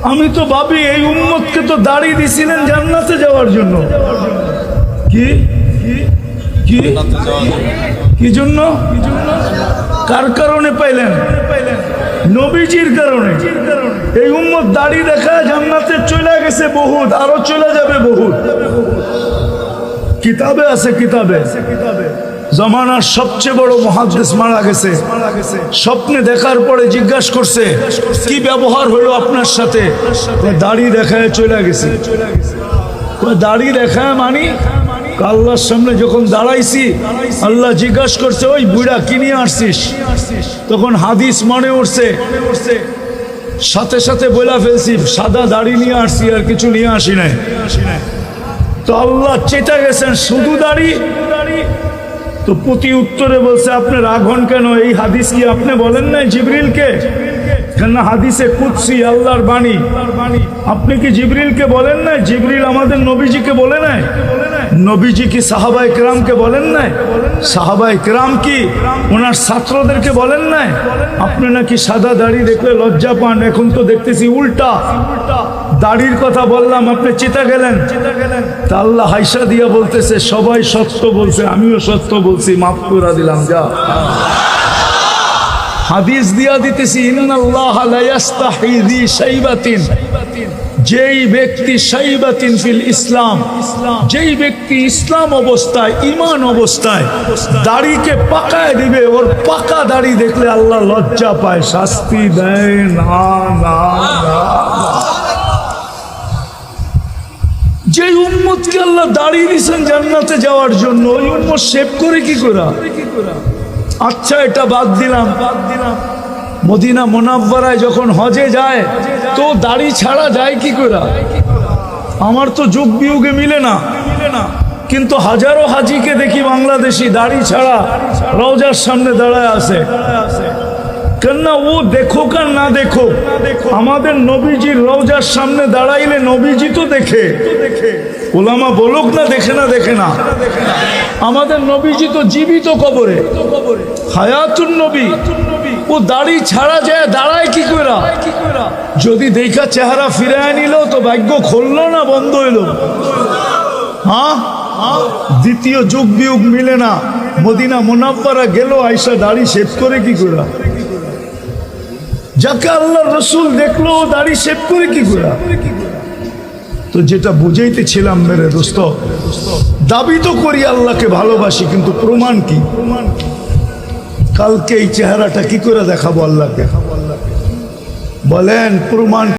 আমি তো ভাবি এই উম্মতকে তো দাড়ি দিছিলেন জান্নাতে যাওয়ার জন্য। কি কি কি জন্য? কার কারণে পাইলেন? নবীজির কারণে। এই উম্মত দাড়ি দেখা জান্নাতে চলে গেছে বহুত, আরো চলে যাবে বহুত। কিতাবে আছে, কিতাবে জমানার সবচেয়ে বড় মুহাদ্দিস মারা গেছে। স্বপ্নে দেখার পরে জিজ্ঞাসা করছে কি ব্যবহার হলো আপনার সাথে? দাড়ি দেখায় চলে গেছে। দাড়ি দেখায় মানি আল্লাহর সামনে যখন দাঁড়াইছি, আল্লাহ জিজ্ঞাসা করছে ওই বুড়া কি নিয়ে আসছিস? তখন হাদিস মনে উঠছে, সাথে সাথে বলে ফেলছি সাদা দাড়ি নিয়ে আসছি, আর কিছু নিয়ে আসি নাই। তো আল্লাহ চেতা গেছেন শুধু দাড়ি। তো প্রতি উত্তরে বলছে আপনি রাগ হন কেন? এই হাদিস কি আপনি বলেন নাই জিবরিলকে? কেন হাদিসে কুদসি আল্লাহর বাণী। আপনি কি জিবরিলকে বলেন নাই? জিবরিল আমাদের নবীজিকে বলে নাই? নবীজি কি সাহাবায়ে কেরামকে বলেন নাই? সাহাবায়ে কেরাম কি ওনার ছাত্রদেরকে বলেন নাই? আপনি নাকি সাদা দাড়ি দেখলে লজ্জা পান, এখন তো দেখতেছি উল্টা। দাড়ির কথা বললাম, আপনি চেতা গেলেন। তা আল্লাহ হাইসা দিয়া বলতেছে সবাই সত্য বলছে, আমিও সত্য বলছি, মাফ করে দিলাম যা। হাদিস দিয়া দিতেছি ইন্নাল্লাহ লা ইস্তাহি যি শাইবাতিন, যেই ব্যক্তি শাইবাতিন ফিল ইসলাম, যেই ব্যক্তি ইসলাম অবস্থায় ঈমান অবস্থায় দাড়িকে পাকায় দিবে, ওর পাকা দাড়ি দেখলে আল্লাহ লজ্জা পায়, শাস্তি দেয় না না না। যে উম্মতকে আল্লাহ দাড়ি দিয়েছেন জান্নাতে যাওয়ার জন্য, ওই উম্মত শেভ করে কি করা? আচ্ছা এটা বাদ দিলাম। মদিনা মুনাওয়ারায় যখন হজে যায় তো দাড়ি ছাড়া যায় কি করা? আমার তো যুগ বিয়োগে মিলে না, কিন্তু হাজারো হাজিকে দেখি বাংলাদেশি দাড়ি ছাড়া রওজার সামনে দাঁড়ায় আছে। কেননা ও দেখুক আর না দেখুক, আমাদের নবীজির রওজার সামনে দাঁড়াইলে নবীজি তো দেখে। ওলামা বলুক না দেখে না, দেখে না। আমাদের নবীজি তো জীবিত কবরে, হায়াতুন নবী। ও দাড়ি ছাড়া যায় দাঁড়ায় কি করে? যদি দেখা চেহারা ফিরায় নিল তো ভাগ্য খুললো না বন্ধ হইল? হ্যাঁ, দ্বিতীয় যুগ বিয়োগ মিলে না। মদিনা মুনাওয়ারা গেল, আয়সা দাড়ি শেভ করে কি করে? যাকে আল্লাহ রসুল দেখলো দাড়ি শেভ করে কি করে? তো যেটা বুঝাইতেছিলাম মেরে দোস্ত, দাবি তো করি আল্লাহকে ভালোবাসি, কিন্তু প্রমাণ কি? কালকে এই চেহারাটা কি করে দেখাবো আল্লাহকে? বলেন প্রমাণ